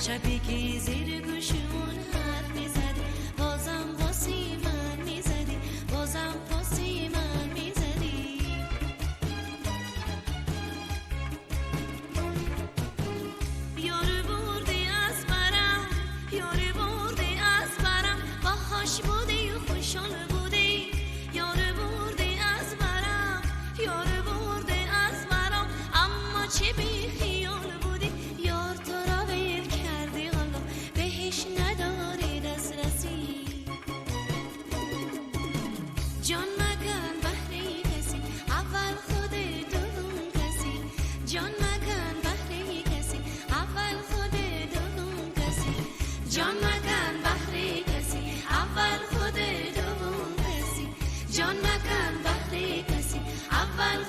شبی که زیر گوشمون حرف میزدی بازم واسه من میزدی بازم واسه من میزدی یارو بردی از برم یارو بردی از برم باهاش بودی و خوشحال بودی یارو بردی از برم یارو بردی از برم اما چه بی خیال بودی یار تو را ول کردی حالا بهش نداری دسترسی جان مکن بهره کسی اول خودت اون کسی جان مکن بهره کسی اول خودت اون کسی جان مکن بهره کسی اول خودت اون کسی جان مکن بهره کسی اول